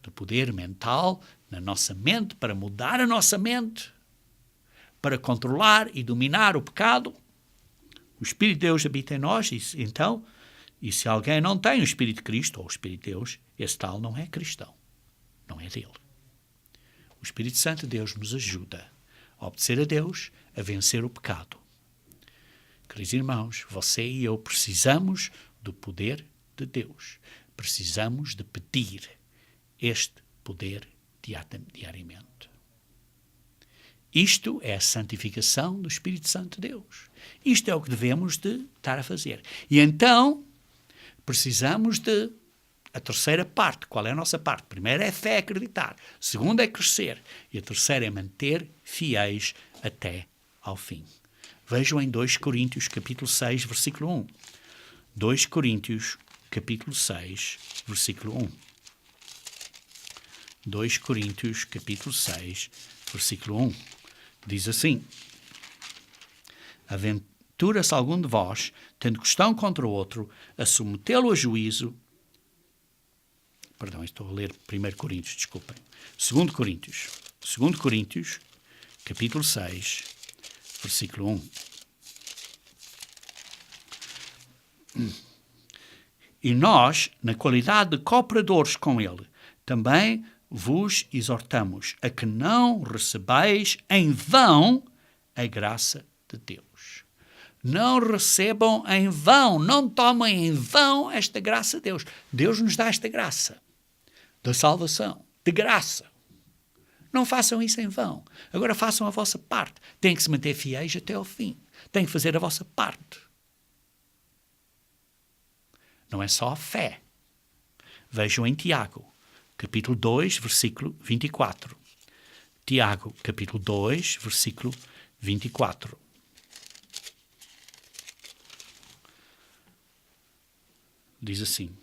do poder mental na nossa mente, para mudar a nossa mente, para controlar e dominar o pecado. O Espírito de Deus habita em nós, e se alguém não tem o Espírito de Cristo, ou o Espírito de Deus, esse tal não é cristão, não é dele. O Espírito Santo de Deus nos ajuda a obedecer a Deus, a vencer o pecado. Queridos irmãos, você e eu precisamos do poder de Deus. Precisamos de pedir este poder diariamente. Isto é a santificação do Espírito Santo de Deus. Isto é o que devemos de estar a fazer. E então, precisamos de a terceira parte. Qual é a nossa parte? Primeiro é fé, acreditar. Segundo é crescer. E a terceira é manter fiéis até ao fim. Vejam em 2 Coríntios, capítulo 6, versículo 1. 2 Coríntios, capítulo 6, versículo 1. 2 Coríntios, capítulo 6, versículo 1. Diz assim: aventura-se algum de vós, tendo questão contra o outro, a submetê-lo a juízo. Perdão, estou a ler 1 Coríntios, desculpem. 2 Coríntios, capítulo 6, versículo 1. E nós, na qualidade de cooperadores com ele, também vos exortamos a que não recebeis em vão a graça de Deus. Não recebam em vão, não tomem em vão esta graça de Deus. Deus nos dá esta graça da salvação, de graça. Não façam isso em vão. Agora façam a vossa parte. Têm que se manter fiéis até ao fim. Têm que fazer a vossa parte. Não é só a fé. Vejam em Tiago, capítulo 2, versículo 24. Tiago, capítulo 2, versículo 24. Diz assim: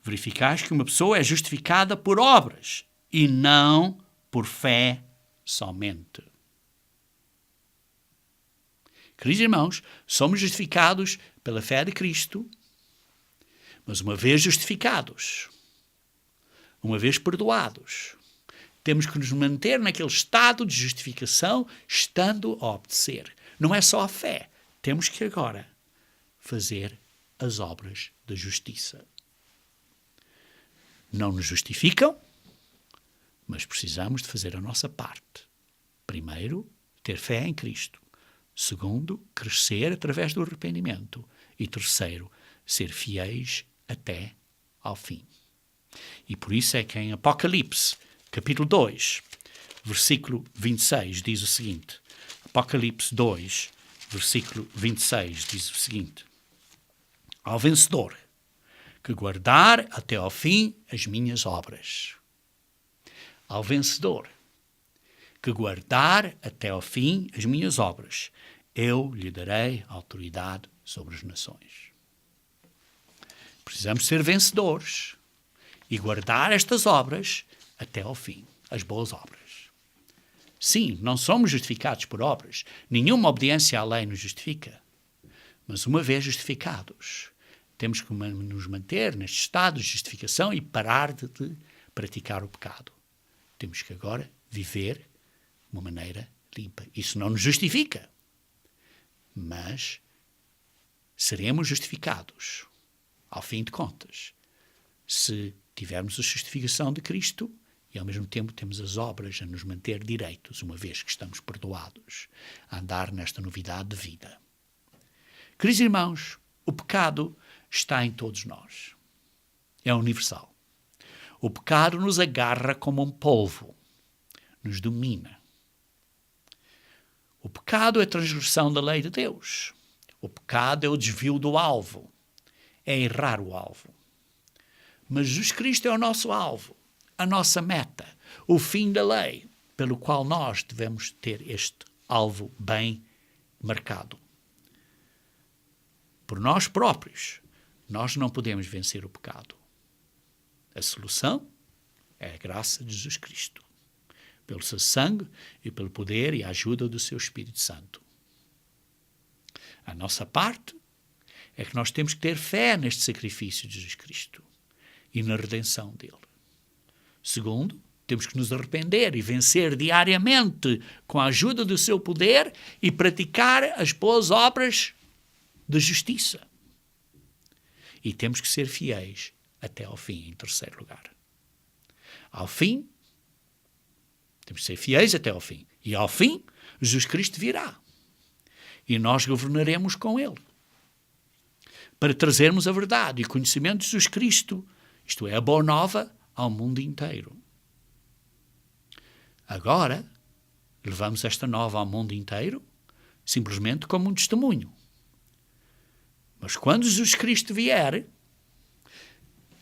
verificais que uma pessoa é justificada por obras e não por fé somente. Queridos irmãos, somos justificados pela fé de Cristo, mas uma vez justificados, uma vez perdoados, temos que nos manter naquele estado de justificação, estando a obedecer. Não é só a fé, temos que agora fazer as obras da justiça. Não nos justificam, mas precisamos de fazer a nossa parte. Primeiro, ter fé em Cristo. Segundo, crescer através do arrependimento. E terceiro, ser fiéis até ao fim. E por isso é que em Apocalipse, capítulo 2, versículo 26, diz o seguinte. Apocalipse 2, versículo 26, diz o seguinte: ao vencedor que guardar até ao fim as minhas obras. Ao vencedor que guardar até ao fim as minhas obras, eu lhe darei autoridade sobre as nações. Precisamos ser vencedores e guardar estas obras até ao fim, as boas obras. Sim, não somos justificados por obras. Nenhuma obediência à lei nos justifica. Mas uma vez justificados, temos que nos manter neste estado de justificação e parar de praticar o pecado. Temos que agora viver de uma maneira limpa. Isso não nos justifica, mas seremos justificados, ao fim de contas, se tivermos a justificação de Cristo e ao mesmo tempo temos as obras a nos manter direitos, uma vez que estamos perdoados, a andar nesta novidade de vida. Queridos irmãos, o pecado está em todos nós. É universal. O pecado nos agarra como um polvo, nos domina. O pecado é a transgressão da lei de Deus. O pecado é o desvio do alvo, é errar o alvo. Mas Jesus Cristo é o nosso alvo, a nossa meta, o fim da lei, pelo qual nós devemos ter este alvo bem marcado. Por nós próprios, nós não podemos vencer o pecado. A solução é a graça de Jesus Cristo, pelo seu sangue e pelo poder e a ajuda do seu Espírito Santo. A nossa parte é que nós temos que ter fé neste sacrifício de Jesus Cristo e na redenção dele. Segundo, temos que nos arrepender e vencer diariamente com a ajuda do seu poder e praticar as boas obras de justiça. E temos que ser fiéis até ao fim, em terceiro lugar. Ao fim, temos que ser fiéis até ao fim. E ao fim, Jesus Cristo virá. E nós governaremos com ele. para trazermos a verdade e o conhecimento de Jesus Cristo, isto é, a boa nova, ao mundo inteiro. Agora, levamos esta nova ao mundo inteiro simplesmente como um testemunho. Mas quando Jesus Cristo vier,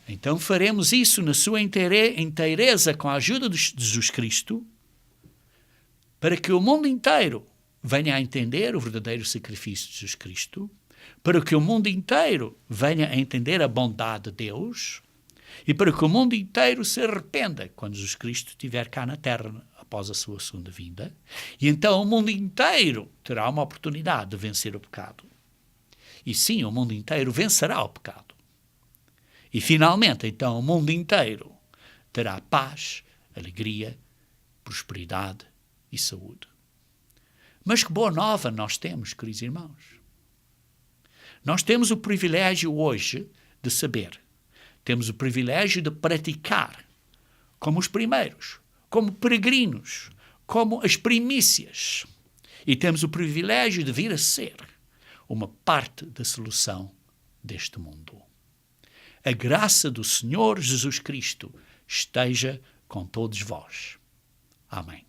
então faremos isso na sua inteireza com a ajuda de Jesus Cristo, para que o mundo inteiro venha a entender o verdadeiro sacrifício de Jesus Cristo, para que o mundo inteiro venha a entender a bondade de Deus e para que o mundo inteiro se arrependa quando Jesus Cristo estiver cá na terra após a sua segunda vinda. E então o mundo inteiro terá uma oportunidade de vencer o pecado. E sim, o mundo inteiro vencerá o pecado. E finalmente, então, o mundo inteiro terá paz, alegria, prosperidade e saúde. Mas que boa nova nós temos, queridos irmãos. Nós temos o privilégio hoje de saber. Temos o privilégio de praticar como os primeiros, como peregrinos, como as primícias. E temos o privilégio de vir a ser uma parte da solução deste mundo. A graça do Senhor Jesus Cristo esteja com todos vós. Amém.